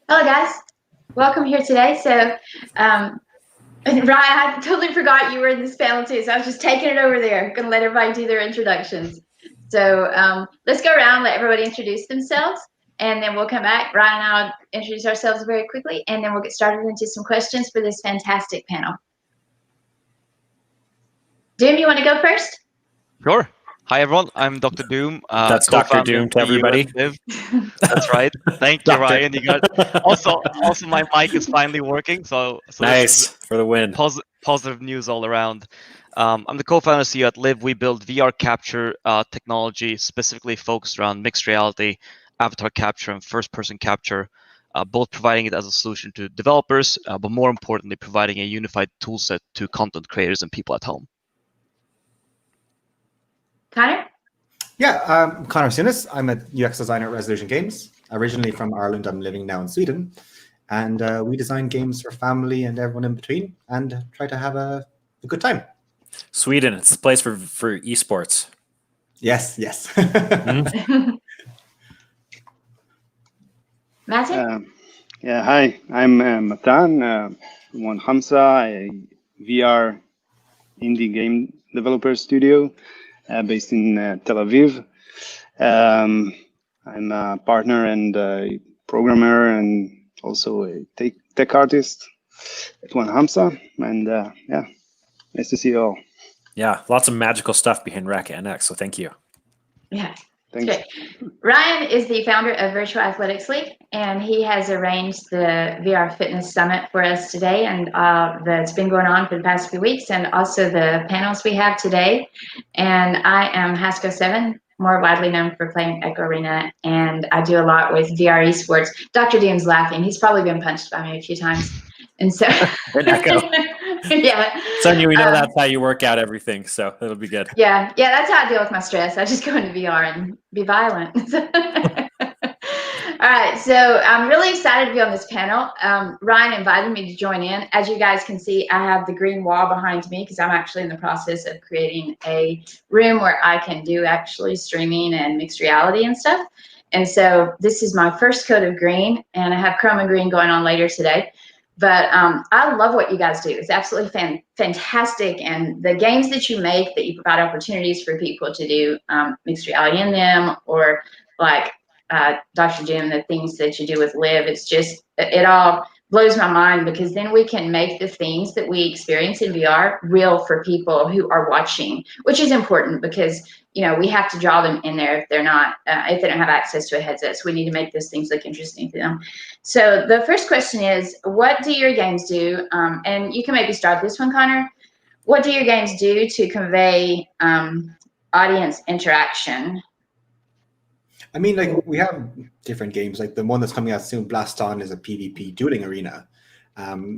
Hello, guys. Welcome here today. So, and Ryan, I totally forgot you were in this panel too, so I was just taking it over there. Going to let everybody do their introductions. So let's go around, let everybody introduce themselves, and then we'll come back. Ryan and I will introduce ourselves very quickly, and then we'll get started into some questions for this fantastic panel. Doom, you want to go first? Sure. Hi, everyone. I'm Dr. Doom. That's Dr. Doom to everybody. That's right. Thank you, Ryan. You got also my mic is finally working, so nice for the win. Positive news all around. I'm the co-founder CEO at Live. We build VR capture technology specifically focused around mixed reality, avatar capture, and first-person capture, both providing it as a solution to developers, but more importantly, providing a unified toolset to content creators and people at home. Conor? Yeah, I'm Conor Souness. I'm a UX designer at Resolution Games. Originally from Ireland, I'm living now in Sweden. And we design games for family and everyone in between and try to have a good time. Sweden, it's the place for esports. Yes, yes. Martin? Yeah, hi, I'm Matan. I'm on Hamsa, a VR indie game developer studio based in Tel Aviv. I'm a partner and a programmer and also a tech artist at One Hamsa. And yeah, nice to see you all. Yeah, lots of magical stuff behind Racket NX, so thank you. Yeah. Thanks. Okay. Ryan is the founder of Virtual Athletics League, and he has arranged the VR Fitness Summit for us today, and that's been going on for the past few weeks, and also the panels we have today. And I am Hasko7, more widely known for playing Echo Arena, and I do a lot with VR esports. Dr. Doom's laughing. He's probably been punched by me a few times. And so, yeah. Sonia, we know that's how you work out everything, so it'll be good. Yeah, that's how I deal with my stress. I just go into VR and be violent. All right, so I'm really excited to be on this panel. Ryan invited me to join in. As you guys can see, I have the green wall behind me because I'm actually in the process of creating a room where I can do actually streaming and mixed reality and stuff. And so this is my first coat of green, and I have chroma green going on later today. But I love what you guys do. It's absolutely fantastic. And the games that you make, that you provide opportunities for people to do mixed reality in them, or like Dr. Doom, the things that you do with Live, it's just, it all blows my mind, because then we can make the things that we experience in VR real for people who are watching, which is important because, you know, we have to draw them in there if they're not, if they don't have access to a headset. So we need to make those things look interesting to them. So the first question is, what do your games do? And you can maybe start this one, Conor. What do your games do to convey audience interaction? I mean, like, we have different games. Like the one that's coming out soon, Blaston, is a PvP dueling arena.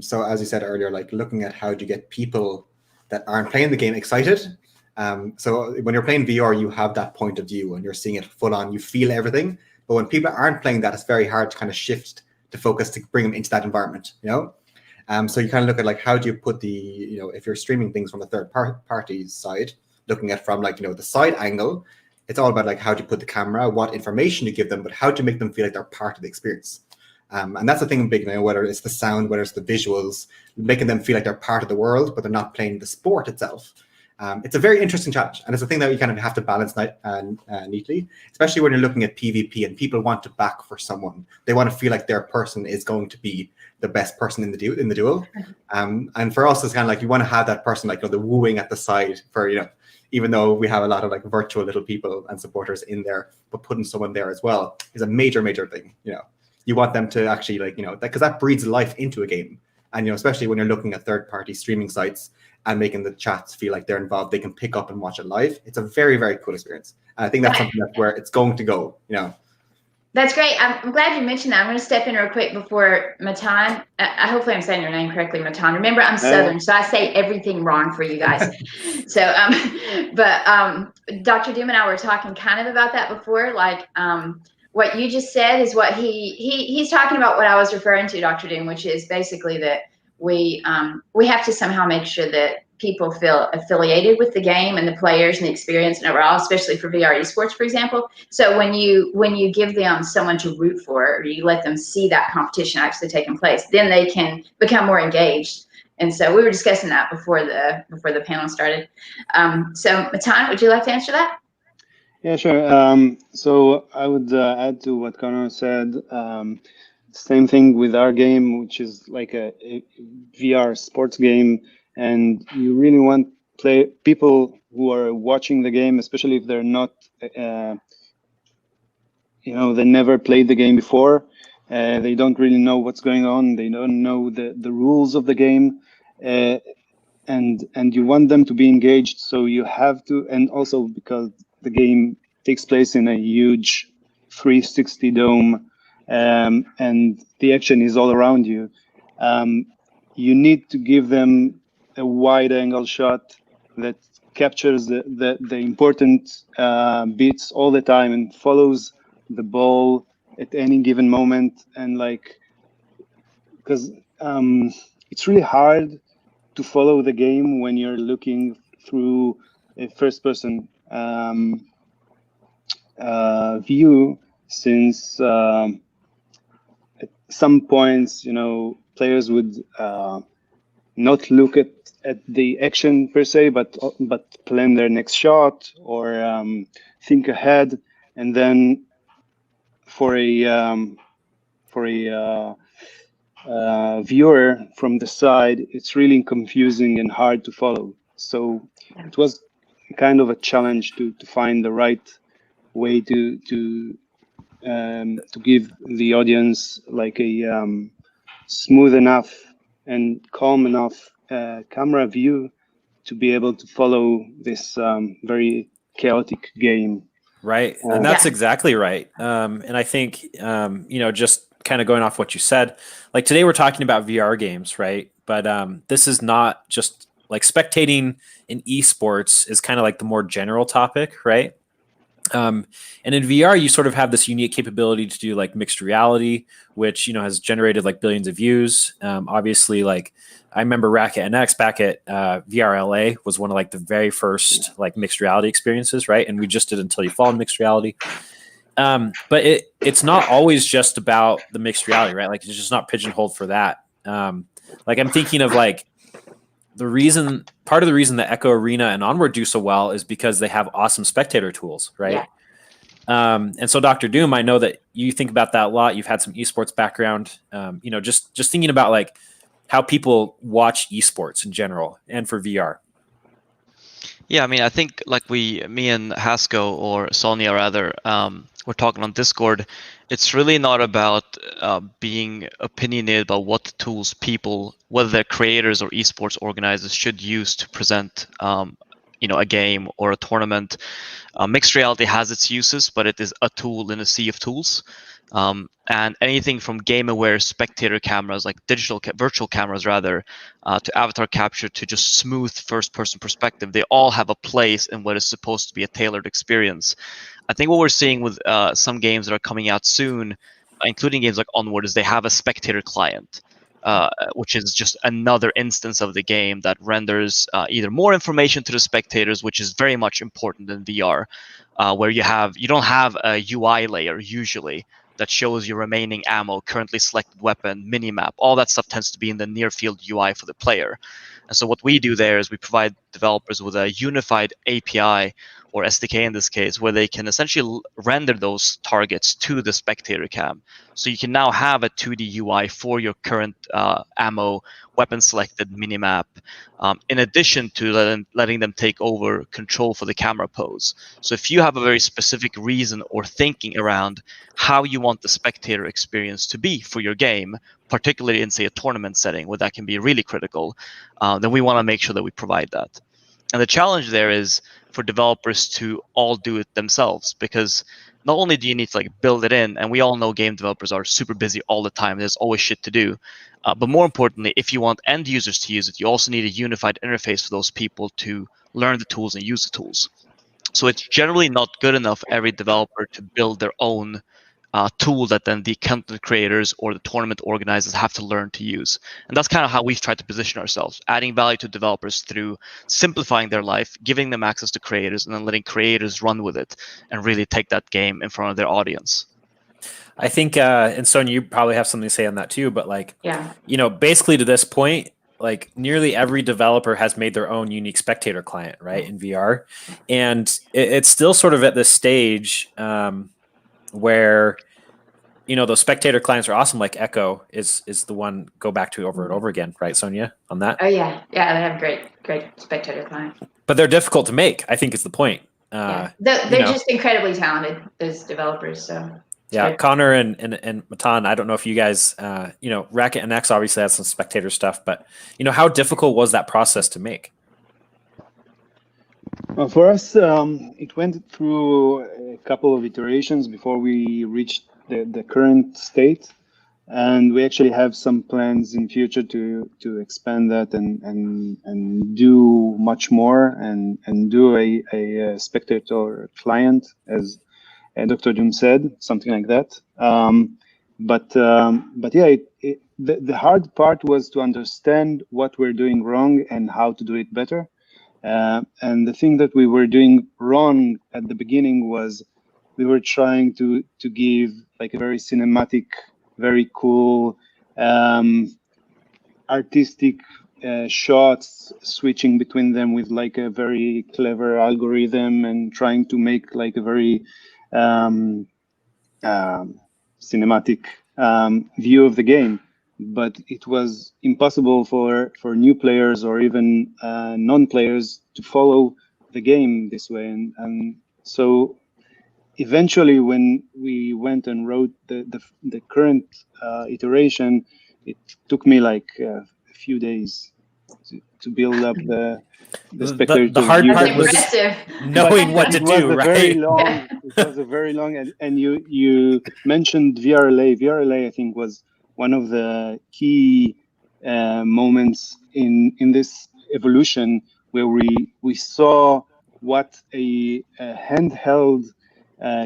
So as you said earlier, like looking at how do you get people that aren't playing the game excited. So when you're playing VR, you have that point of view and you're seeing it full on, you feel everything. But when people aren't playing that, it's very hard to kind of shift the focus to bring them into that environment, you know? So you kind of look at like, how do you put the, you know, if you're streaming things from a third party's side, looking at from like, you know, the side angle, it's all about like, how do you put the camera, what information you give them, but how do you make them feel like they're part of the experience? And that's the thing big, you know, whether it's the sound, whether it's the visuals, making them feel like they're part of the world, but they're not playing the sport itself. It's a very interesting challenge, and it's a thing that you kind of have to balance neatly, especially when you're looking at PvP and people want to back for someone. They want to feel like their person is going to be the best person in the duel. And for us, it's kind of like you want to have that person, like, you know, the wooing at the side for, you know, even though we have a lot of like virtual little people and supporters in there, but putting someone there as well is a major thing. You know, you want them to actually, like, you know, because that breathes life into a game. And, you know, especially when you're looking at third-party streaming sites and making the chats feel like they're involved, they can pick up and watch it live. It's a very, very cool experience. And I think that's something that's where it's going to go, you know. That's great. I'm glad you mentioned that. I'm going to step in real quick before Matan. Hopefully I'm saying your name correctly, Matan. Remember, I'm Southern, so I say everything wrong for you guys. So, but Dr. Doom and I were talking kind of about that before. Like, what you just said is what he's talking about. What I was referring to, Dr. Doom, which is basically that we have to somehow make sure that people feel affiliated with the game and the players and the experience and overall, especially for VR esports, for example. So when you give them someone to root for, or you let them see that competition actually taking place, then they can become more engaged. And so we were discussing that before the panel started. So Matan, would you like to answer that? Yeah, sure. So I would add to what Conor said. Same thing with our game, which is like a VR sports game, and you really want people who are watching the game, especially if they're not, they never played the game before. They don't really know what's going on. They don't know the rules of the game, and you want them to be engaged. So you have to, and also because the game takes place in a huge 360 dome. And the action is all around you. You need to give them a wide angle shot that captures the important bits all the time and follows the ball at any given moment. And because it's really hard to follow the game when you're looking through a first-person view, since at some points, players would not look at the action per se, but plan their next shot or think ahead. And then for a viewer from the side, it's really confusing and hard to follow. So it was kind of a challenge to find the right way to give the audience like a smooth enough and calm enough camera view to be able to follow this very chaotic game. Right. And that's exactly right. And I think, just kind of going off what you said, like today we're talking about VR games, right? But this is not just like spectating in esports is kind of like the more general topic, right? And in VR, you sort of have this unique capability to do like mixed reality, which, has generated like billions of views. Obviously, like I remember Racket NX back at VRLA was one of like the very first like mixed reality experiences, right? And we just did Until You Fall mixed reality. But it's not always just about the mixed reality, right? Like it's just not pigeonholed for that. Like I'm thinking of like part of the reason that Echo Arena and Onward do so well is because they have awesome spectator tools, right? Yeah. And so Dr. Doom, I know that you think about that a lot. You've had some esports background, just thinking about like how people watch esports in general and for VR. Yeah, I mean, I think like me and Haskell or Sonia rather, we're talking on Discord. It's really not about being opinionated about what tools people, whether they're creators or esports organizers, should use to present, a game or a tournament. Mixed reality has its uses, but it is a tool in a sea of tools. And anything from game-aware spectator cameras, like virtual cameras rather, to avatar capture, to just smooth first-person perspective, they all have a place in what is supposed to be a tailored experience. I think what we're seeing with some games that are coming out soon, including games like Onward, is they have a Spectator Client, which is just another instance of the game that renders either more information to the spectators, which is very much important in VR, where you don't have a UI layer usually that shows your remaining ammo, currently selected weapon, minimap. All that stuff tends to be in the near field UI for the player. And so what we do there is we provide developers with a unified API, or SDK in this case, where they can essentially render those targets to the spectator cam. So you can now have a 2D UI for your current ammo, weapon selected, minimap, in addition to letting them take over control for the camera pose. So if you have a very specific reason or thinking around how you want the spectator experience to be for your game, particularly in, say, a tournament setting where that can be really critical, then we want to make sure that we provide that. And the challenge there is for developers to all do it themselves, because not only do you need to like build it in, and we all know game developers are super busy all the time, there's always shit to do, but more importantly, if you want end users to use it, you also need a unified interface for those people to learn the tools and use the tools. So it's generally not good enough for every developer to build their own tool that then the content creators or the tournament organizers have to learn to use. And that's kind of how we've tried to position ourselves, adding value to developers through simplifying their life, giving them access to creators, and then letting creators run with it and really take that game in front of their audience. I think, and Sonia, you probably have something to say on that too, but like, Yeah. you know, basically to this point, like nearly every developer has made their own unique spectator client, right, in VR. And it's still sort of at this stage where, you know, those spectator clients are awesome. Like Echo is the one go back to over and over again, right, Sonia, on that? Oh yeah, yeah, they have great spectator client. But they're difficult to make, I think is the point. Yeah. They're just incredibly talented, those developers. So yeah, Conor and Matan, I don't know if you guys, you know, Racket and X obviously has some spectator stuff, but, you know, how difficult was that process to make? Well, for us, it went through a couple of iterations before we reached the current state. And we actually have some plans in future to expand that and do much more and do a spectator client, as Dr. Doom said, something like that. But yeah, the hard part was to understand what we're doing wrong and how to do it better. And the thing that we were doing wrong at the beginning was we were trying to give like a very cinematic, very cool, artistic shots, switching between them with like a very clever algorithm and trying to make like a very cinematic view of the game. But it was impossible for new players or even non-players to follow the game this way. And so eventually when we went and wrote the current iteration, it took me like a few days to build up the spectator. The hard part was knowing what to do, right? Very long, it was a very long, and you mentioned VRLA. VRLA, I think, was one of the key moments in this evolution where we saw what a handheld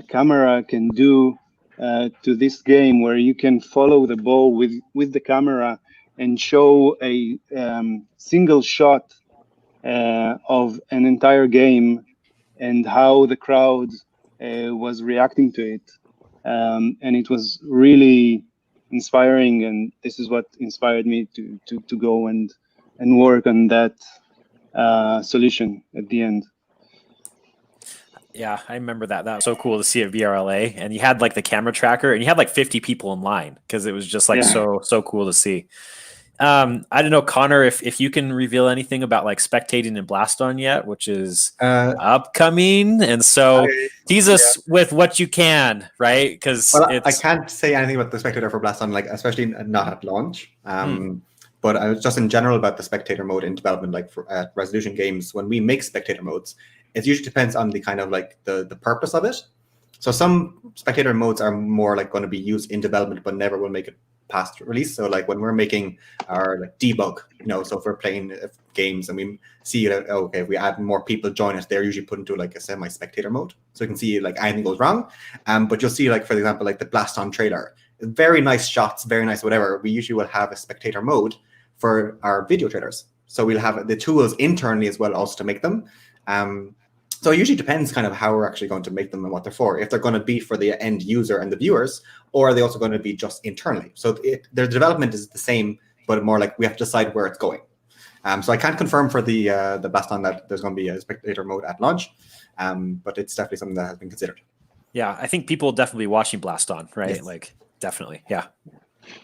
camera can do to this game, where you can follow the ball with the camera and show a single shot of an entire game and how the crowd was reacting to it. And it was really inspiring, and this is what inspired me to go and work on that solution at the end. Yeah, I remember that. That was so cool to see at VRLA, and you had like the camera tracker, and you had like 50 people in line because it was just like so cool to see. I don't know, Conor, if you can reveal anything about like spectating in Blaston yet, which is upcoming, and so tease us with what you can, right? Because I can't say anything about the spectator for Blaston, like especially not at launch. But I was just in general about the spectator mode in development, like for resolution games. When we make spectator modes, it usually depends on the kind of like the purpose of it. So some spectator modes are more like going to be used in development, but never will make it past release. So like when we're making our like debug, you know, so if we're playing games and we see that, okay, if we add more people join us, they're usually put into like a semi-spectator mode. So you can see like anything goes wrong. But you'll see like, for example, like the Blaston trailer, very nice shots, very nice whatever. We usually will have a spectator mode for our video trailers. So we'll have the tools internally as well also to make them. So it usually depends kind of how we're actually going to make them and what they're for. If they're going to be for the end user and the viewers, or are they also going to be just internally? So their development is the same, but more like we have to decide where it's going. So I can't confirm for the Blaston that there's going to be a spectator mode at launch, but it's definitely something that has been considered. Yeah, I think people will definitely be watching Blaston, right? Yes. Like definitely, yeah.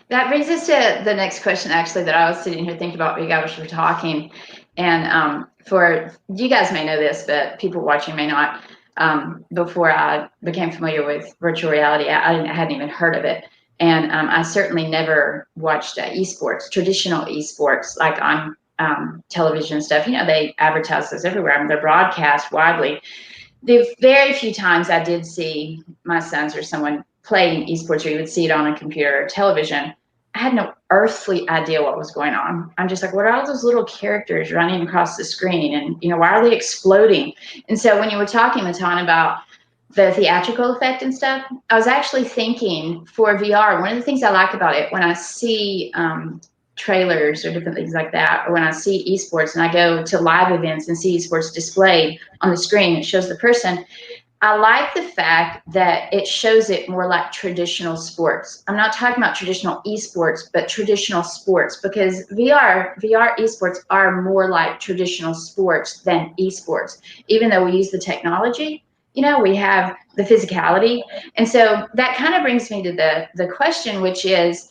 That brings us to the next question, actually, that I was sitting here thinking about while you guys were talking. And for you guys may know this, but people watching may not. Before I became familiar with virtual reality, I hadn't even heard of it. And I certainly never watched esports, traditional esports, like on television stuff. You know, they advertise those everywhere. I mean, they're broadcast widely. The very few times I did see my sons or someone playing esports, or you would see it on a computer or television, I had no earthly idea what was going on. I'm just like, what are all those little characters running across the screen? And, you know, why are they exploding? And so when you were talking, Matan, about the theatrical effect and stuff, I was actually thinking for VR, one of the things I like about it when I see trailers or different things like that, or when I see esports and I go to live events and see esports displayed on the screen, it shows the person. I like the fact that it shows it more like traditional sports. I'm not talking about traditional esports, but traditional sports, because VR esports are more like traditional sports than esports. Even though we use the technology, you know, we have the physicality. And so that kind of brings me to the question, which is,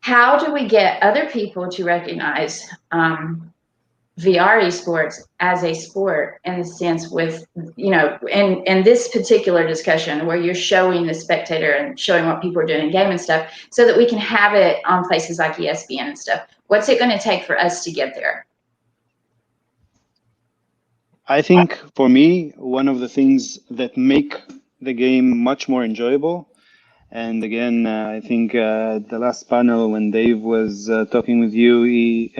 how do we get other people to recognize VR esports as a sport, in the sense with, you know, in this particular discussion where you're showing the spectator and showing what people are doing in game and stuff, so that we can have it on places like ESPN and stuff? What's it going to take for us to get there? I think for me, one of the things that make the game much more enjoyable, and again, I think the last panel when Dave was talking with you, he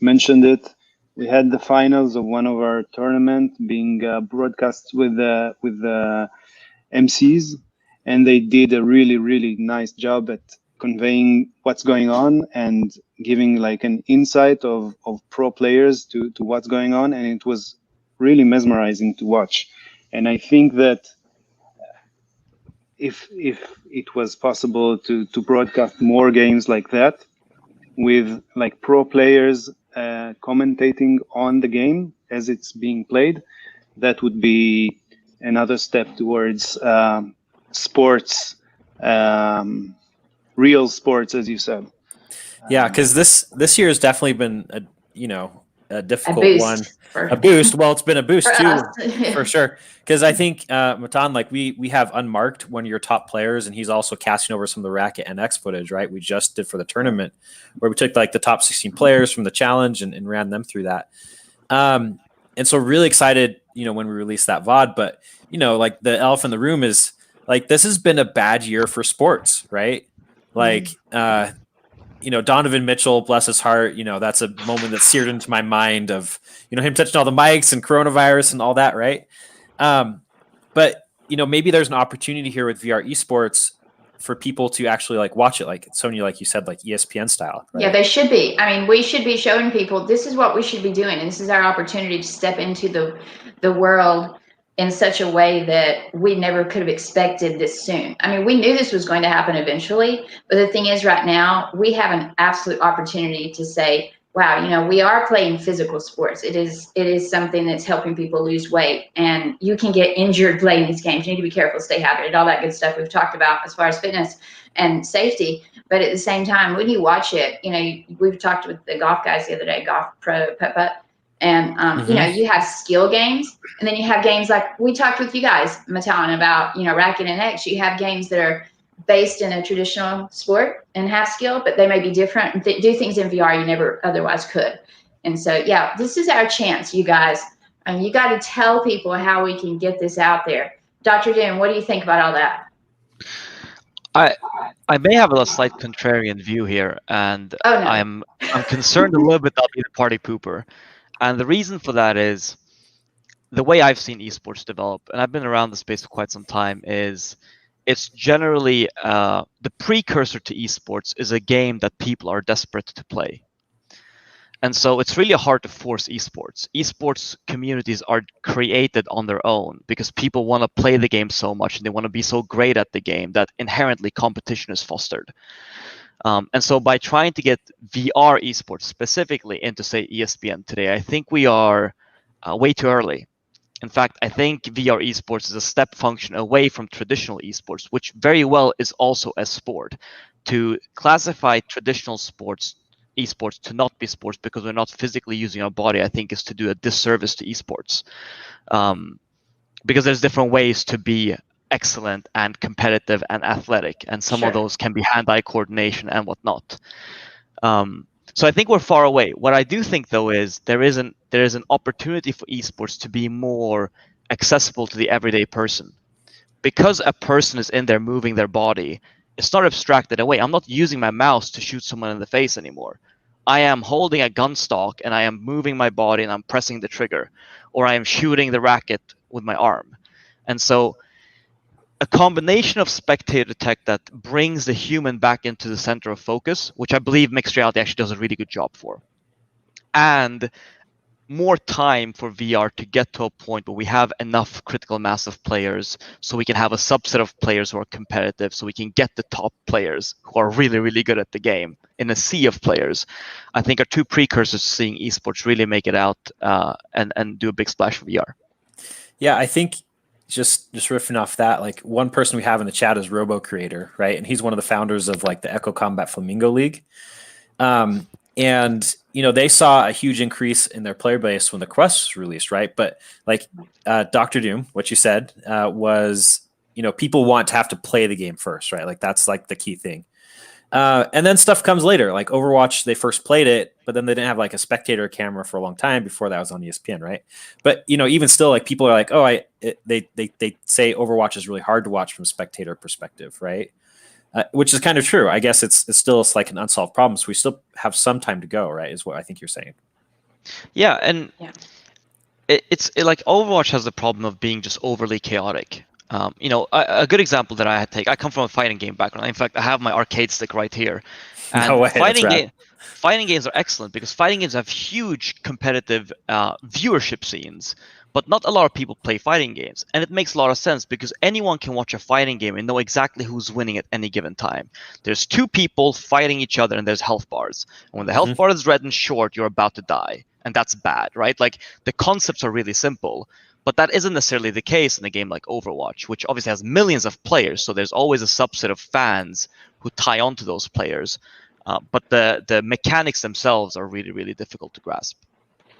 mentioned it. We had the finals of one of our tournament being broadcast with the MCs, and they did a really, really nice job at conveying what's going on and giving like an insight of pro players to what's going on, and it was really mesmerizing to watch. And I think that if it was possible to broadcast more games like that, with like pro players commentating on the game as it's being played, that would be another step towards sports, real sports, as you said. Yeah, because this year has definitely been a difficult one. A boost. boost. Well, it's been a boost too, us. for sure. Because I think Matan, like we have Unmarked, one of your top players, and he's also casting over some of the Racket NX footage, right? We just did for the tournament, where we took like the top 16 players from the challenge and ran them through that. And so really excited, when we released that VOD. But like the elephant in the room is like, this has been a bad year for sports, right? Like Donovan Mitchell, bless his heart, that's a moment that seared into my mind of, him touching all the mics and coronavirus and all that, right? But, maybe there's an opportunity here with VR esports for people to actually like watch it, like Sonia, like you said, like ESPN style. Right? Yeah, they should be. I mean, we should be showing people this is what we should be doing. And this is our opportunity to step into the world in such a way that we never could have expected this soon. I mean, we knew this was going to happen eventually, but the thing is right now we have an absolute opportunity to say, wow, we are playing physical sports. It is something that's helping people lose weight, and you can get injured playing these games. You need to be careful, stay hydrated, all that good stuff we've talked about as far as fitness and safety. But at the same time, when you watch it, we've talked with the golf guys the other day, Golf Pro Putt-Putt, and you have skill games, and then you have games like we talked with you guys, Matan, about Racket and X. You have games that are based in a traditional sport and have skill, but they may be different and do things in VR you never otherwise could. And so, yeah, this is our chance, you guys. And you got to tell people how we can get this out there. Dr. Doom, what do you think about all that? I may have a slight contrarian view here, and Oh, no. I'm concerned a little bit that I'll be the party pooper. And the reason for that is the way I've seen esports develop, and I've been around the space for quite some time, is it's generally the precursor to esports is a game that people are desperate to play. And so it's really hard to force esports. Esports communities are created on their own because people want to play the game so much and they want to be so great at the game that inherently competition is fostered. And so by trying to get VR esports specifically into, say, ESPN today, I think we are way too early. In fact, I think VR esports is a step function away from traditional esports, which very well is also a sport. To classify traditional esports to not be sports because we're not physically using our body, I think is to do a disservice to esports. Because there's different ways to be excellent and competitive and athletic, and some of those can be hand-eye coordination and whatnot. So I think we're far away. What I do think, though, is there is an opportunity for esports to be more accessible to the everyday person. Because a person is in there moving their body, it's not abstracted away. I'm not using my mouse to shoot someone in the face anymore. I am holding a gun stock and I am moving my body and I'm pressing the trigger, or I am shooting the racket with my arm. And so a combination of spectator tech that brings the human back into the center of focus, which I believe mixed reality actually does a really good job for, and more time for VR to get to a point where we have enough critical mass of players so we can have a subset of players who are competitive, so we can get the top players who are really, really good at the game in a sea of players, I think are two precursors to seeing esports really make it out and do a big splash for VR. Yeah, I think just riffing off that, like one person we have in the chat is Robo Creator, right? And he's one of the founders of like the Echo Combat Flamingo League. And they saw a huge increase in their player base when the Quest was released, right? But like Dr. Doom, what you said was, people want to have to play the game first, right? Like that's like the key thing. And then stuff comes later, like Overwatch. They first played it, but then they didn't have like a spectator camera for a long time before that was on ESPN, right? But even still, like people are like, they say Overwatch is really hard to watch from a spectator perspective, right? Which is kind of true. I guess it's still like an unsolved problem. So we still have some time to go, right? Is what I think you're saying. Yeah, and it's like Overwatch has the problem of being just overly chaotic. A good example that I take. I come from a fighting game background. In fact, I have my arcade stick right here. And no way, fighting games are excellent because fighting games have huge competitive viewership scenes. But not a lot of people play fighting games. And it makes a lot of sense because anyone can watch a fighting game and know exactly who's winning at any given time. There's two people fighting each other and there's health bars. And when the health bar is red and short, you're about to die. And that's bad, right? Like the concepts are really simple. But that isn't necessarily the case in a game like Overwatch, which obviously has millions of players. So there's always a subset of fans who tie onto those players. But the mechanics themselves are really, really difficult to grasp.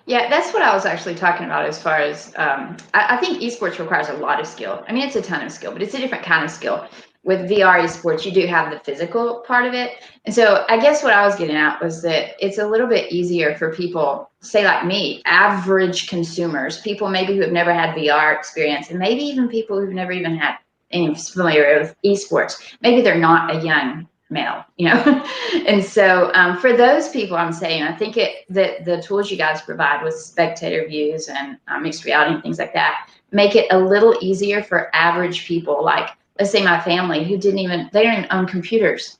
Yeah, that's what I was actually talking about as far as, I think esports requires a lot of skill. I mean, it's a ton of skill, but it's a different kind of skill. With VR esports, you do have the physical part of it. And so I guess what I was getting at was that it's a little bit easier for people, say like me, average consumers, people maybe who have never had VR experience, and maybe even people who've never even had any familiarity with esports. Maybe they're not a young male, and so for those people, I'm saying I think that the tools you guys provide with spectator views and mixed reality and things like that make it a little easier for average people, like let's say my family who they don't even own computers,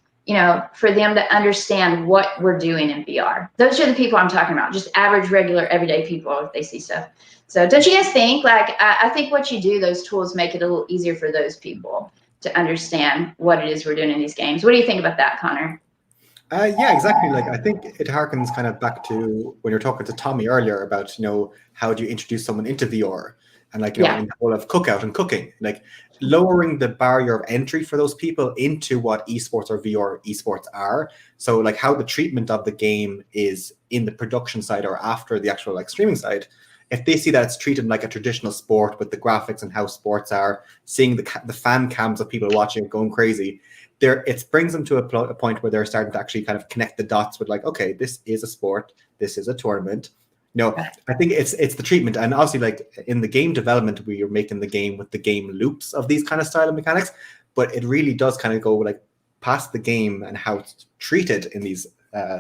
for them to understand what we're doing in VR. Those are the people I'm talking about, just average, regular, everyday people if they see stuff. So don't you guys think, like, I think what you do, those tools make it a little easier for those people to understand what it is we're doing in these games. What do you think about that, Conor? Yeah, exactly. Like I think it harkens kind of back to when you're talking to Tommy earlier about, how do you introduce someone into VR and like, in the whole of cookout and cooking, like lowering the barrier of entry for those people into what esports or VR esports are. So like how the treatment of the game is in the production side or after the actual like streaming side. If they see that it's treated like a traditional sport with the graphics and how sports are, seeing the fan cams of people watching it going crazy, it brings them to a point where they're starting to actually kind of connect the dots with like, okay, this is a sport, this is a tournament. I think it's the treatment, and obviously like in the game development, we are making the game with the game loops of these kind of style of mechanics, but it really does kind of go like past the game and how it's treated in these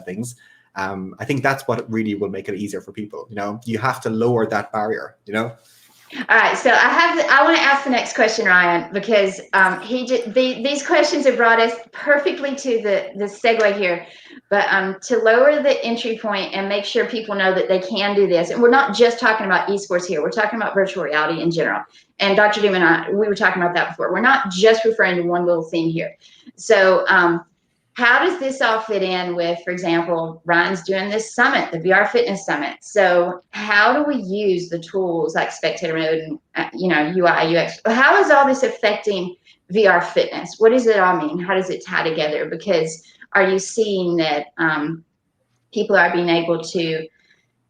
things. I think that's what really will make it easier for people. You have to lower that barrier. All right, so I want to ask the next question, Ryan, because these questions have brought us perfectly to the segue here. But to lower the entry point and make sure people know that they can do this, and we're not just talking about esports here, we're talking about virtual reality in general. And Dr. Doom and I, we were talking about that before. We're not just referring to one little thing here. So how does this all fit in with, for example, Ryan's doing this summit, the VR Fitness Summit. So how do we use the tools like spectator mode and, UI, UX? How is all this affecting VR fitness? What does it all mean? How does it tie together? Because are you seeing that people are being able to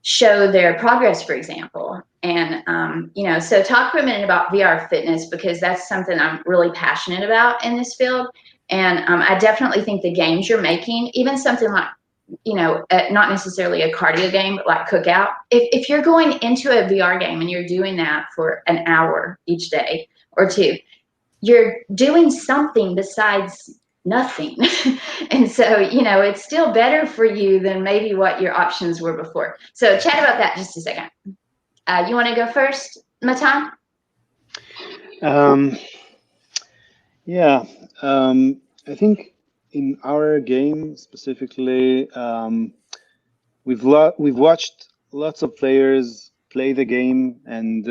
show their progress, for example? And, so talk for a minute about VR fitness, because that's something I'm really passionate about in this field. And I definitely think the games you're making, even something like, not necessarily a cardio game, but like Cookout, if you're going into a VR game and you're doing that for an hour each day or two, you're doing something besides nothing. And so, it's still better for you than maybe what your options were before. So chat about that just a second. You want to go first, Matan? Yeah, I think in our game specifically, we've watched lots of players play the game and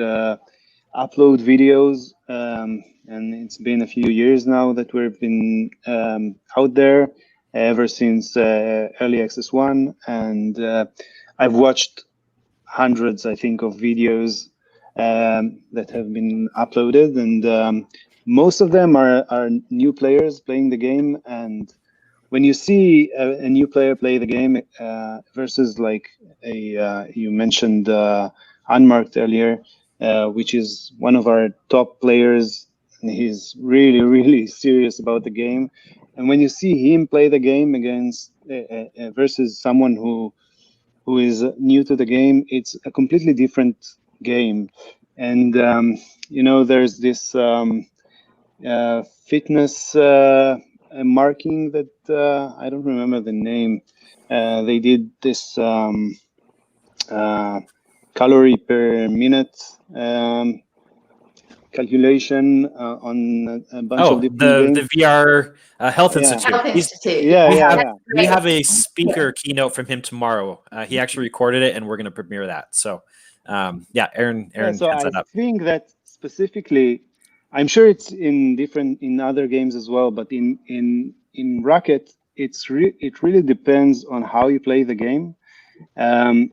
upload videos, and it's been a few years now that we've been out there ever since early access 1, and I've watched hundreds, I think, of videos that have been uploaded, and most of them are new players playing the game. And when you see a new player play the game versus like you mentioned Unmarked earlier, which is one of our top players, and he's really, really serious about the game. And when you see him play the game against versus someone who is new to the game, it's a completely different game. And there's this fitness marking that I don't remember the name. They did this calorie per minute calculation on a bunch of different games. The VR Health Yeah. Institute. Health Institute. We have a speaker keynote from him tomorrow. He actually recorded it, and we're going to premiere that. So, Aaron So heads that I up. think that specifically, I'm sure it's in other games as well, but in Racket, it really depends on how you play the game. And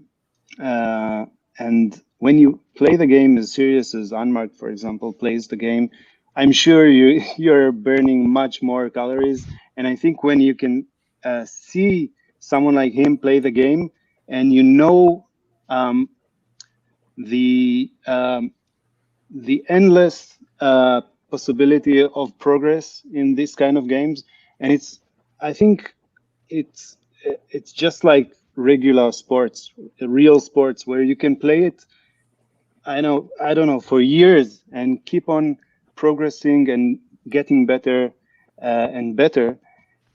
when you play the game as serious as Unmarked, for example, plays the game, I'm sure you're burning much more calories. And I think when you can see someone like him play the game, and the endless possibility of progress in this kind of games, and I think it's just like regular sports, real sports, where you can play it, I don't know, for years and keep on progressing and getting better and better.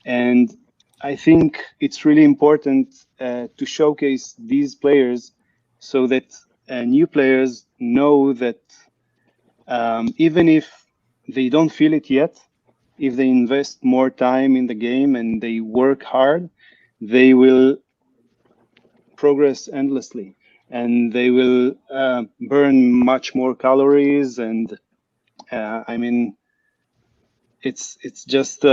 And I think it's really important to showcase these players so that new players know that even if they don't feel it yet, if they invest more time in the game and they work hard, they will progress endlessly, and they will burn much more calories. And I mean, it's just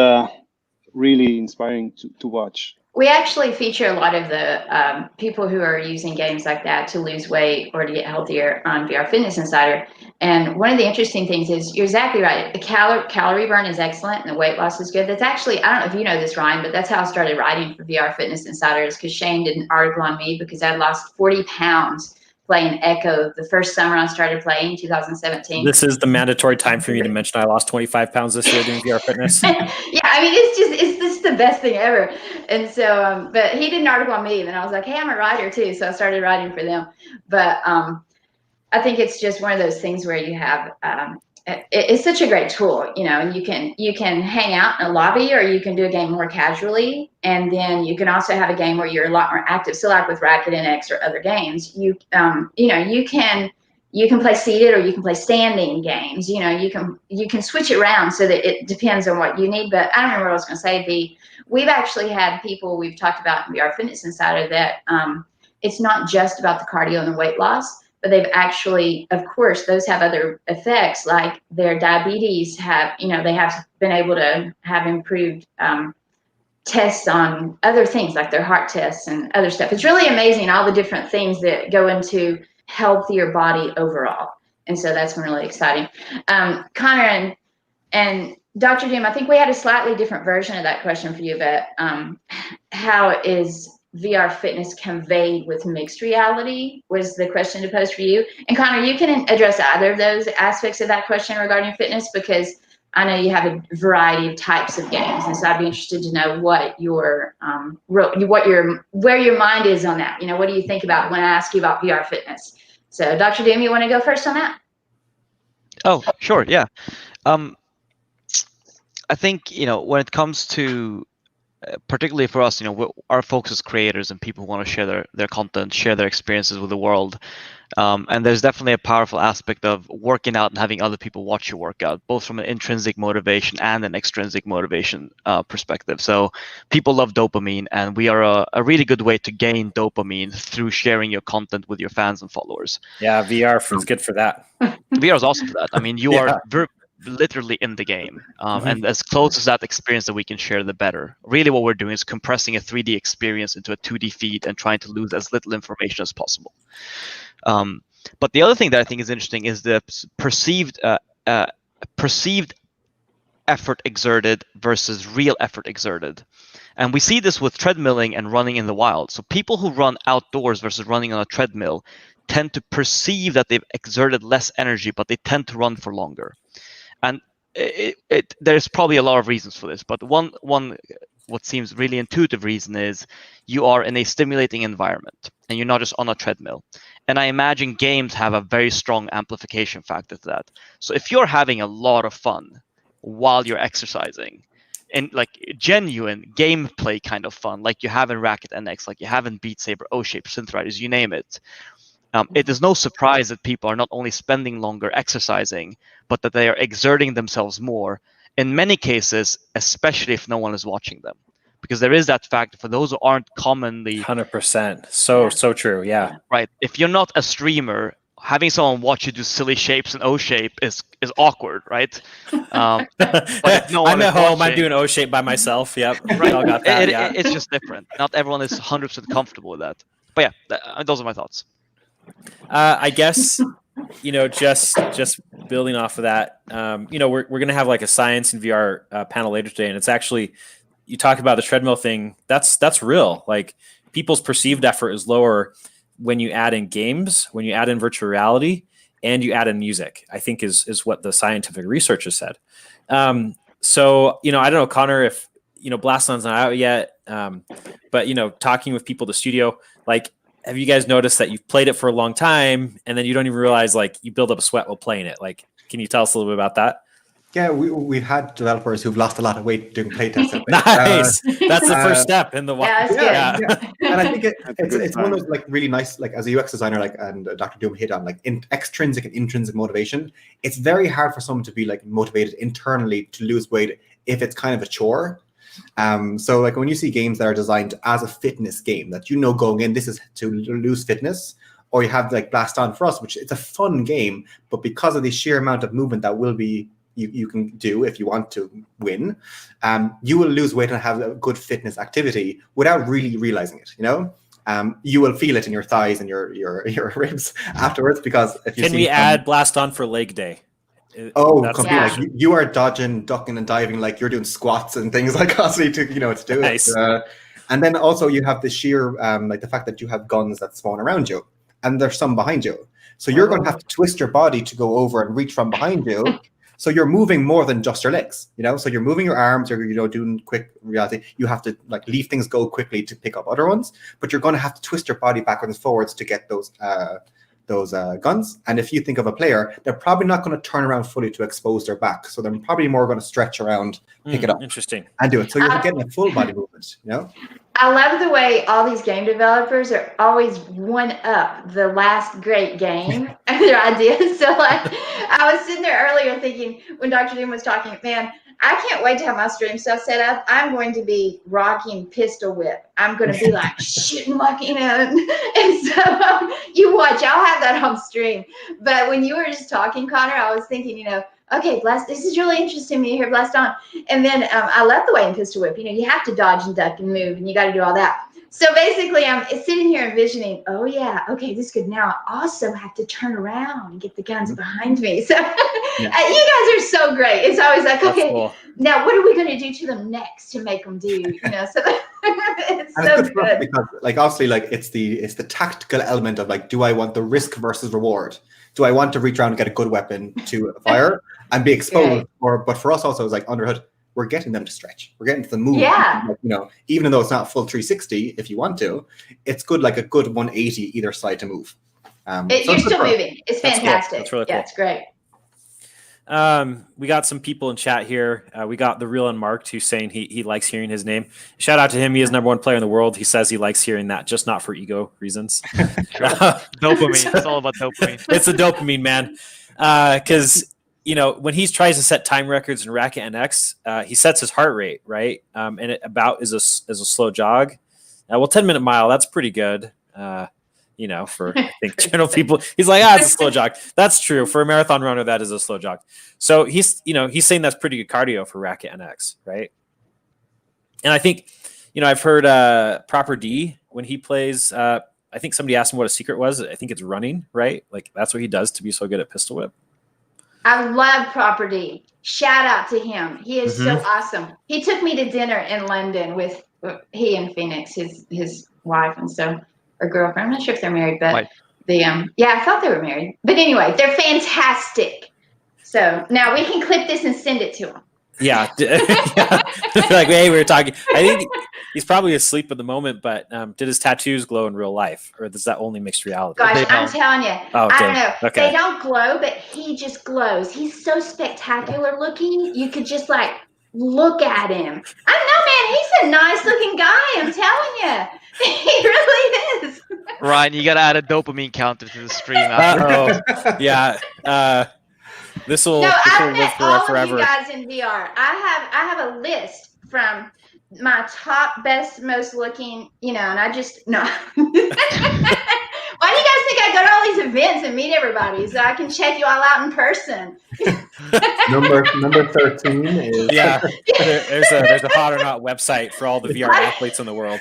really inspiring to watch. We actually feature a lot of the people who are using games like that to lose weight or to get healthier on VR Fitness Insider. And one of the interesting things is, you're exactly right. The calorie burn is excellent and the weight loss is good. That's actually, I don't know if you know this, Ryan, but that's how I started writing for VR Fitness Insider, is because Shane did an article on me because I lost 40 pounds playing Echo the first summer I started playing, 2017. This is the mandatory time for me to mention I lost 25 pounds this year doing VR Fitness. Yeah, I mean, it's just the best thing ever. And so, but he did an article on me, and then I was like, hey, I'm a writer too. So I started writing for them. But I think it's just one of those things where you have, it's such a great tool, and you can hang out in a lobby, or you can do a game more casually. And then you can also have a game where you're a lot more active. So like with Racket and X or other games, you can play seated or you can play standing games. You can switch it around so that it depends on what you need. But I don't remember what I was going to say. We've actually had people we've talked about in VR Fitness Insider that it's not just about the cardio and the weight loss, but they've actually, of course, those have other effects, like their diabetes have, they have been able to have improved tests on other things like their heart tests and other stuff. It's really amazing, all the different things that go into healthier body overall. And so that's been really exciting. Conor and Dr. Doom, I think we had a slightly different version of that question for you, but how is VR fitness conveyed with mixed reality was the question to pose for you. And Conor, you can address either of those aspects of that question regarding fitness, because I know you have a variety of types of games, and so I'd be interested to know what where your mind is on that. What do you think about when I ask you about VR fitness? So, Dr. Doom, you want to go first on that? Oh, sure, yeah. I think when it comes to particularly for us, our focus is creators and people who want to share their content, share their experiences with the world. And there's definitely a powerful aspect of working out and having other people watch you work out, both from an intrinsic motivation and an extrinsic motivation perspective. So people love dopamine, and we are a really good way to gain dopamine through sharing your content with your fans and followers. Yeah, VR is good for that. VR is awesome for that. I mean, you are literally in the game, and as close as that experience that we can share, the better. Really what we're doing is compressing a 3D experience into a 2D feed and trying to lose as little information as possible. But the other thing that I think is interesting is the perceived effort exerted versus real effort exerted. And we see this with treadmilling and running in the wild. So people who run outdoors versus running on a treadmill tend to perceive that they've exerted less energy, but they tend to run for longer. And there's probably a lot of reasons for this, but one what seems really intuitive reason is you are in a stimulating environment and you're not just on a treadmill. And I imagine games have a very strong amplification factor to that. So if you're having a lot of fun while you're exercising, and like genuine gameplay kind of fun, like you have in Racket NX, like you have in Beat Saber, O-Shape, Synth Riders, you name it, it is no surprise that people are not only spending longer exercising, but that they are exerting themselves more. In many cases, especially if no one is watching them, because there is that factor for those who aren't commonly 100%. So true. Yeah. Right. If you're not a streamer, having someone watch you do silly shapes in O-Shape is awkward, right? But if no one I'm at home. watching, I'm doing O-Shape by myself. Yep. Right. All got that, yeah. It's just different. Not everyone is 100% comfortable with that. But yeah, those are my thoughts. I guess, just building off of that, we're going to have like a science and VR panel later today. And it's actually, you talk about the treadmill thing. That's real. Like people's perceived effort is lower when you add in games, when you add in virtual reality, and you add in music, I think is what the scientific research has said. So, I don't know, Conor, if, Blaston's not out yet, but, talking with people at the studio, like, have you guys noticed that you've played it for a long time and then you don't even realize like you build up a sweat while playing it? Like, can you tell us a little bit about that? Yeah, we've had developers who've lost a lot of weight doing playtests. Nice. That's the first step in the Yeah. And I think it's one of those like really nice, like as a UX designer, like and Dr. Doom hit on like extrinsic and intrinsic motivation. It's very hard for someone to be like motivated internally to lose weight if it's kind of a chore. So like when you see games that are designed as a fitness game that going in, this is to lose fitness, or you have like Blaston for us, which it's a fun game, but because of the sheer amount of movement that will be you can do if you want to win, you will lose weight and have a good fitness activity without really realizing it. You will feel it in your thighs and your ribs afterwards, because if you can we add Blaston for leg day? Completely. Like, you are dodging, ducking, and diving like you're doing squats and things like constantly to do nice. it. And then also you have the sheer like the fact that you have guns that spawn around you, and there's some behind you. So you're going to have to twist your body to go over and reach from behind you. So you're moving more than just your legs, So you're moving your arms, you're doing quick reality. You have to like leave things go quickly to pick up other ones, but you're going to have to twist your body backwards and forwards to get those guns. And if you think of a player, they're probably not going to turn around fully to expose their back. So they're probably more going to stretch around, pick it up, interesting, and do it. So you're getting a full body movement, I love the way all these game developers are always one up the last great game and their ideas. So like, I was sitting there earlier thinking when Dr. Doom was talking, man, I can't wait to have my stream stuff set up. I'm going to be rocking pistol whip. I'm going to be like shooting lucky, and so you watch. I'll have that on stream. But when you were just talking, Conor, I was thinking, okay, this is really interesting me to hear Blaston. And then I love the way in pistol whip, you have to dodge and duck and move, and you got to do all that. So basically, I'm sitting here envisioning, oh yeah, okay, this could now also have to turn around and get the guns behind me. So you guys are so great. It's always like, okay, cool. Now what are we going to do to them next to make them do, so it's and so it's good. Because like obviously like it's the tactical element of like, do I want the risk versus reward? Do I want to reach around and get a good weapon to fire and be exposed? But for us also, it's like under hood, we're getting them to stretch. We're getting to the move. Yeah. Like, even though it's not full 360, if you want to, it's good like a good 180 either side to move. You're still moving. It's fantastic. That's really cool. Yeah, it's great. We got some people in chat here. We got the real Unmarked who's saying he likes hearing his name. Shout out to him. He is #1 player in the world. He says he likes hearing that, just not for ego reasons. Sure. Dopamine. It's all about dopamine. It's the dopamine, man. Because when he tries to set time records in Racket NX, he sets his heart rate, right? And it about is a slow jog. Well, 10-minute mile, that's pretty good. For I think general people, he's like, it's a slow jog. That's true. For a marathon runner, that is a slow jog. So he's saying that's pretty good cardio for Racket NX, right? And I think, I've heard Proper D when he plays. I think somebody asked him what a secret was. I think it's running, right? Like that's what he does to be so good at pistol whip. I love Proper D. Shout out to him. He is so awesome. He took me to dinner in London with he and Phoenix, his wife, and so. Or girlfriend. I'm not sure if they're married, but I thought they were married. But anyway, they're fantastic. So now we can clip this and send it to them. Yeah. Like, hey, we were talking. I think he's probably asleep at the moment, but did his tattoos glow in real life? Or is that only mixed reality? Gosh, I'm telling you. Oh, I don't know. Okay. They don't glow, but he just glows. He's so spectacular looking. You could just look at him. I know, man. He's a nice looking guy. I'm telling you. He really is. Ryan, you gotta add a dopamine counter to the stream. Yeah. This will No, I've live met all forever. of you guys in VR. I have a list from my top, best, most looking, and I just no. Why do you guys think I go to all these events and meet everybody so I can check you all out in person? Number 13 is There's a hot or not website for all the VR athletes in the world.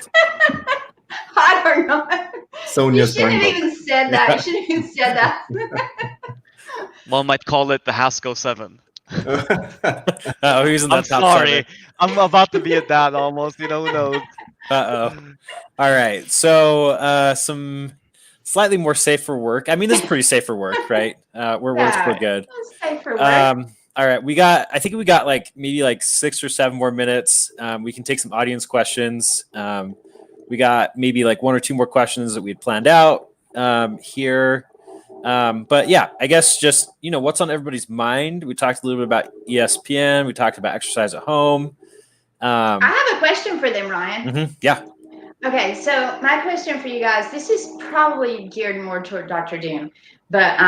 Hot or not? Sonia. You shouldn't have even said that. You shouldn't have even said that. One might call it the Haskell 7. Oh, who's in the I'm top sorry. 7? I'm about to be a dad almost. Who knows? All right. So some slightly more safe for work. I mean, this is pretty safe for work, right? We're good. Safe for work. All right. I think we got maybe 6 or 7 more minutes. We can take some audience questions. We got maybe 1 or 2 more questions that we had planned out here. But yeah, I guess just, what's on everybody's mind. We talked a little bit about ESPN. We talked about exercise at home. I have a question for them, Ryan. Yeah. Okay, so my question for you guys, this is probably geared more toward Dr. Doom, but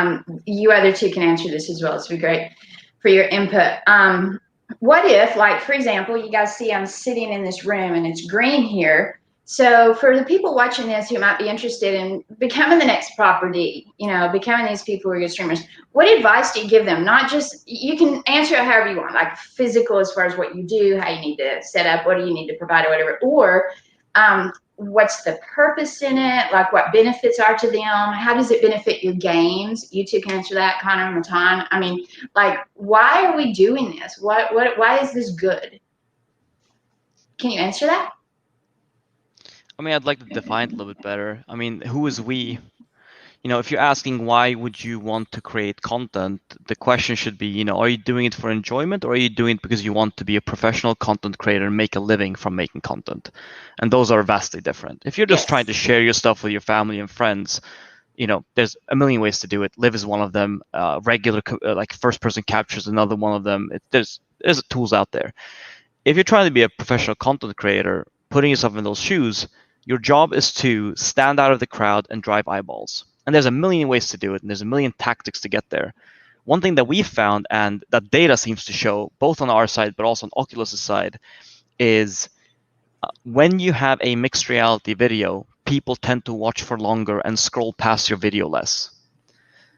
you other two can answer this as well. It's be great for your input. What if, for example, you guys see I'm sitting in this room and it's green here. So for the people watching this who might be interested in becoming the next Proper D, becoming these people who are good streamers, what advice do you give them? Not just, you can answer it however you want, like physical as far as what you do, how you need to set up, what do you need to provide or whatever, or what's the purpose in it? What benefits are to them? How does it benefit your games? You two can answer that, Conor and Matan. I mean, why are we doing this? Why is this good? Can you answer that? I mean, I'd like to define it a little bit better. I mean, who is we? If you're asking why would you want to create content, the question should be, are you doing it for enjoyment or are you doing it because you want to be a professional content creator and make a living from making content? And those are vastly different. If you're just trying to share your stuff with your family and friends, there's a million ways to do it. Live is one of them. Regular first-person capture is another one of them. There's tools out there. If you're trying to be a professional content creator, putting yourself in those shoes, your job is to stand out of the crowd and drive eyeballs. And there's a million ways to do it, and there's a million tactics to get there. One thing that we've found, and that data seems to show, both on our side but also on Oculus' side, is when you have a mixed reality video, people tend to watch for longer and scroll past your video less.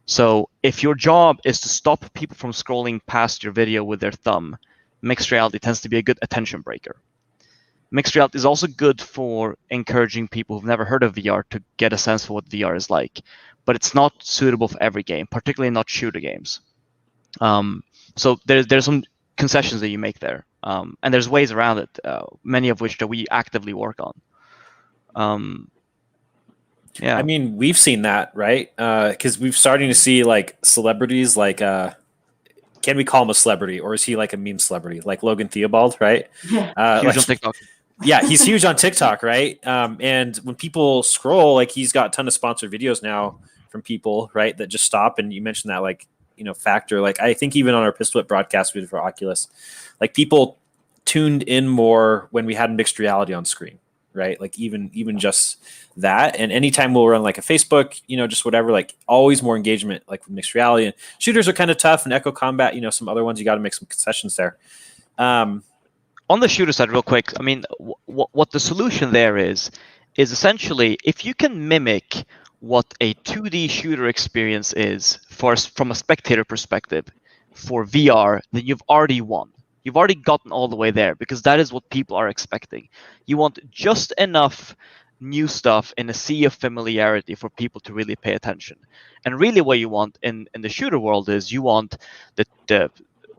So if your job is to stop people from scrolling past your video with their thumb, mixed reality tends to be a good attention breaker. Mixed reality is also good for encouraging people who've never heard of VR to get a sense for what VR is like, but it's not suitable for every game, particularly not shooter games. So there's some concessions that you make there, and there's ways around it, many of which that we actively work on. Yeah, I mean, we've seen that, right? Because we've starting to see celebrities can we call him a celebrity, or is he a meme celebrity, like Logan Theobald, right? huge on TikTok. Yeah, he's huge on TikTok, right? And when people scroll, he's got a ton of sponsored videos now from people, right, that just stop. And you mentioned that, factor. Like I think even on our Pistol Whip broadcast we did for Oculus, like people tuned in more when we had mixed reality on screen, right? Like even just that. And anytime we'll run like a Facebook, just whatever, like always more engagement like with mixed reality. And shooters are kind of tough, and Echo Combat, some other ones you got to make some concessions there. On the shooter side, real quick, I mean, what the solution there is essentially if you can mimic what a 2D shooter experience is from a spectator perspective for VR, then you've already won. You've already gotten all the way there, because that is what people are expecting. You want just enough new stuff in a sea of familiarity for people to really pay attention. And really what you want in the shooter world is you want the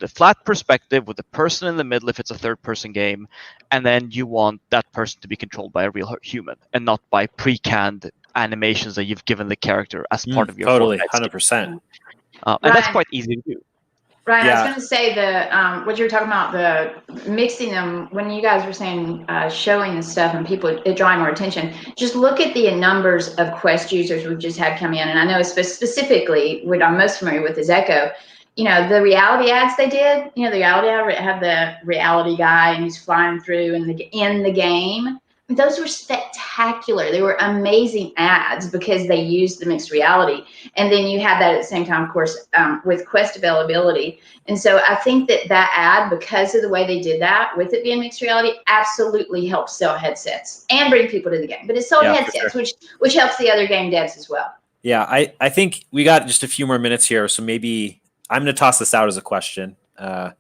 flat perspective with the person in the middle if it's a third-person game, and then you want that person to be controlled by a real human and not by pre-canned animations that you've given the character as part of your totally Fortnite 100%. and that's quite easy to do. Ryan, Yeah. I was going to say what you were talking about, the mixing them, when you guys were saying showing the stuff and people drawing more attention, just look at the numbers of Quest users we've just had come in. And I know specifically what I'm most familiar with is Echo. The reality ads they did, the reality ad had the reality guy and he's flying through in the game. Those were spectacular. They were amazing ads because they used the mixed reality. And then you had that at the same time, of course, with Quest availability. And so I think that ad, because of the way they did that, with it being mixed reality, absolutely helps sell headsets and bring people to the game. But it sold headsets, sure. which helps the other game devs as well. Yeah, I think we got just a few more minutes here, so maybe I'm going to toss this out as a question because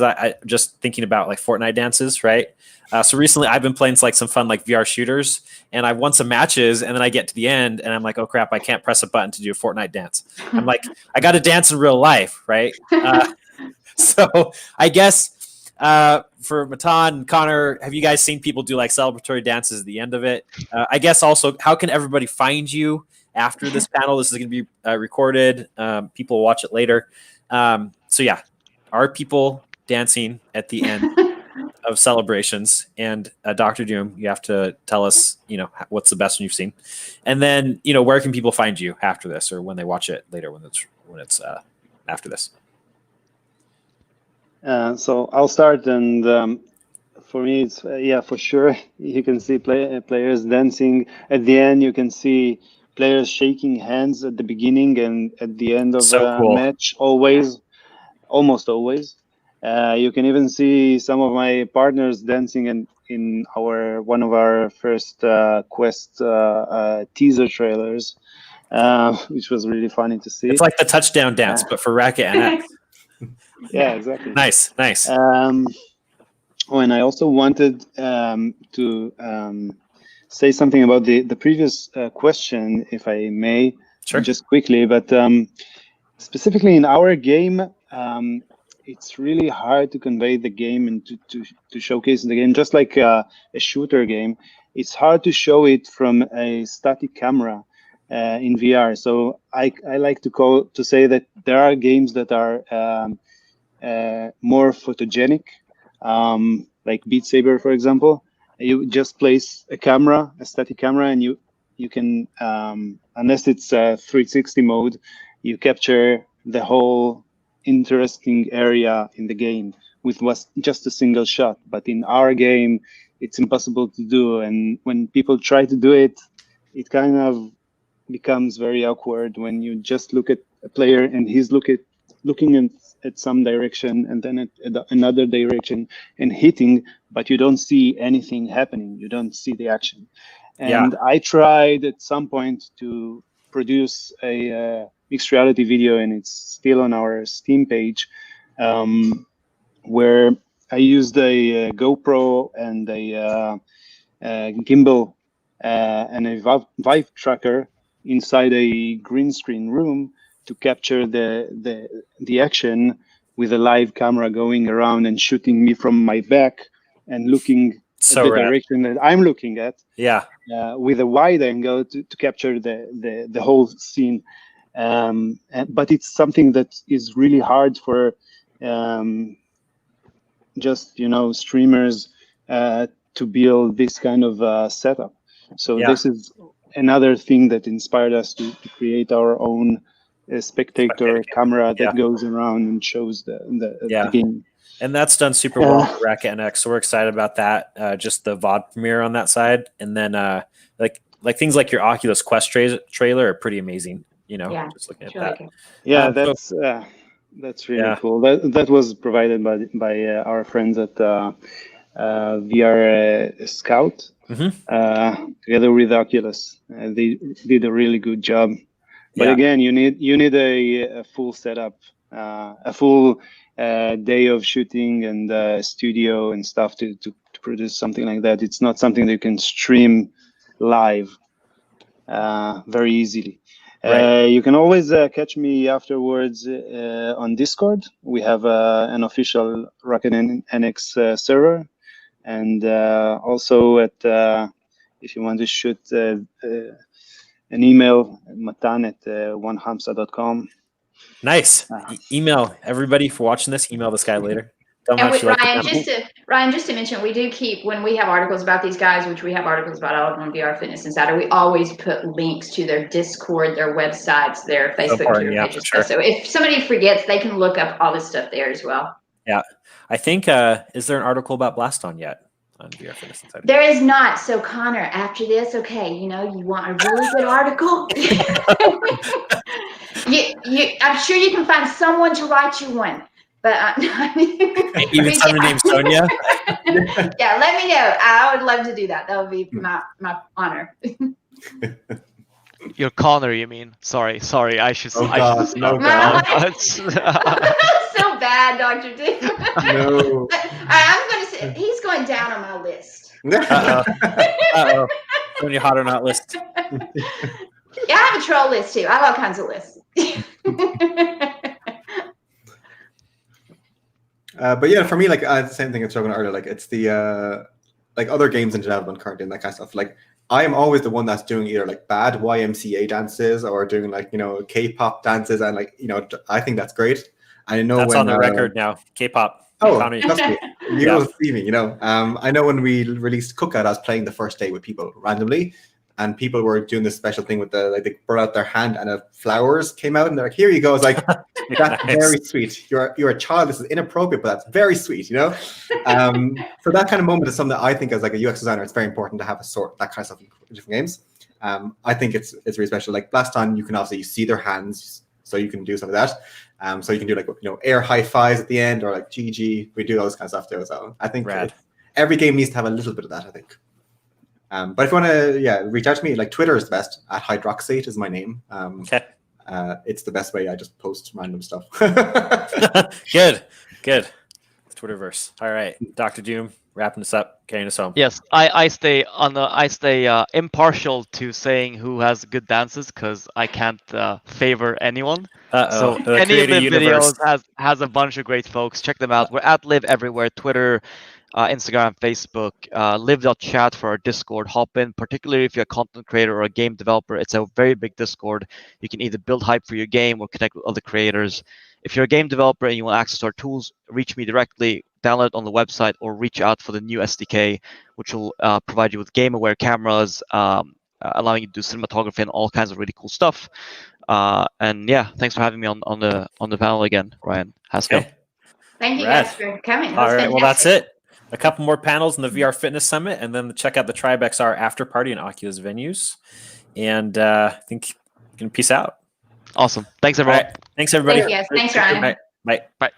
I just thinking about like Fortnite dances, right? So recently I've been playing some fun like VR shooters, and I've won some matches, and then I get to the end and I'm like, oh crap, I can't press a button to do a Fortnite dance. I'm like, I got to dance in real life, right? So I guess for Matan and Conor, have you guys seen people do like celebratory dances at the end of it? I guess also, how can everybody find you after this panel? This is going to be recorded. People will watch it later. So yeah, are people dancing at the end of celebrations? And Dr. Doom, you have to tell us, what's the best one you've seen, and then where can people find you after this, or when they watch it later, when it's after this. So I'll start, and for me, it's for sure. You can see players dancing at the end. You can see players shaking hands at the beginning and at the end of a match. Almost always. You can even see some of my partners dancing in one of our first Quest teaser trailers, which was really funny to see. It's like the touchdown dance, but for Racket and X. Yeah, exactly. Nice. And I also wanted to say something about the previous question, if I may, sure. Just quickly. But specifically in our game, it's really hard to convey the game and to showcase the game. Just like a shooter game, it's hard to show it from a static camera in VR. So I like to say that there are games that are more photogenic, like Beat Saber, for example. You just place a static camera, and you can, unless it's 360 mode, you capture the whole interesting area in the game with just a single shot. But in our game, it's impossible to do. And when people try to do it, it kind of becomes very awkward when you just look at a player and he's looking at some direction and then at another direction and hitting, but you don't see anything happening. You don't see the action. And I tried at some point to produce a mixed reality video, and it's still on our Steam page, where I used a GoPro and a gimbal and a Vive tracker inside a green screen room to capture the action with a live camera going around and shooting me from my back and looking at the direction that I'm looking at. With a wide angle to capture the whole scene. But it's something that is really hard for just streamers to build this kind of setup. So this is another thing that inspired us to create our own spectator camera that goes around and shows the game. And that's done super well for Racket NX, so we're excited about that. Just the VOD premiere on that side, and then like things like your Oculus Quest trailer are pretty amazing. Just looking at that. Cool. Yeah, that's really cool. That was provided by our friends at VR Scout, together with Oculus. They did a really good job. But again, you need a full setup, a full day of shooting and studio and stuff to produce something like that. It's not something that you can stream live very easily. Right. You can always catch me afterwards on Discord. We have an official Racket NX server, and also at if you want to shoot an email, Matan at onehamsa.com. Nice. Email everybody for watching this. Email this guy later. And with Ryan, just to mention, we do keep, when we have articles about these guys, which we have articles about all of them on VR Fitness Insider, we always put links to their Discord, their websites, their Facebook, Twitter pages. Sure. So if somebody forgets, they can look up all this stuff there as well. Yeah. I think, is there an article about Blaston yet on VR Fitness Insider? There is not. So Conor, after this, okay, you want a really good article? I'm sure you can find someone to write you one. But even someone named Sonia. Yeah, let me know. I would love to do that. That would be my honor. You're Conor, you mean? Sorry. I should. No, so bad, Dr. Doom. No. I'm going to say he's going down on my list. Uh-oh. Sonia hot or not list. Yeah, I have a troll list too. I have all kinds of lists. But yeah, for me, like the same thing I was talking earlier, like it's the like other games in development currently and that kind of stuff. Like I am always the one that's doing either like bad YMCA dances or doing like K-pop dances, and like I think that's great. I know that's on the record now. K-pop. Oh, trust me, you'll see me. I know when we released Cookout, I was playing the first day with people randomly. And people were doing this special thing with they brought out their hand and flowers came out and they're like, "Here you go." I was like, "That's very sweet. You're a child. This is inappropriate, but that's very sweet." So that kind of moment is something that I think as like a UX designer, it's very important to have that kind of stuff in different games. I think it's really special. Like Blaston, you can obviously see their hands, so you can do some of that. So you can do like air high fives at the end or like GG. We do all this kind of stuff too. So I think every game needs to have a little bit of that, I think. But if you want to, reach out to me. Like Twitter is the best. At Hydroxate is my name. Okay. It's the best way. I just post random stuff. Good. Twitterverse. All right, Dr. Doom, wrapping us up, carrying us home. Yes, I stay impartial to saying who has good dances because I can't favor anyone. So any of the videos has a bunch of great folks. Check them out. We're at Live everywhere: Twitter, Instagram, Facebook, live.chat for our Discord. Hop in, particularly if you're a content creator or a game developer. It's a very big Discord. You can either build hype for your game or connect with other creators. If you're a game developer and you want access to our tools, reach me directly, download it on the website, or reach out for the new SDK, which will provide you with game-aware cameras, allowing you to do cinematography and all kinds of really cool stuff. And yeah, thanks for having me on the panel again, Ryan Haskell. Okay. Thank you guys for coming. All right, well, that's it. A couple more panels in the VR Fitness Summit, and then check out the Tribe XR after party in Oculus venues. And I think you can peace out. Awesome. Thanks, everyone. All right. Thanks, everybody. Thank you. Thanks, Ryan. Bye.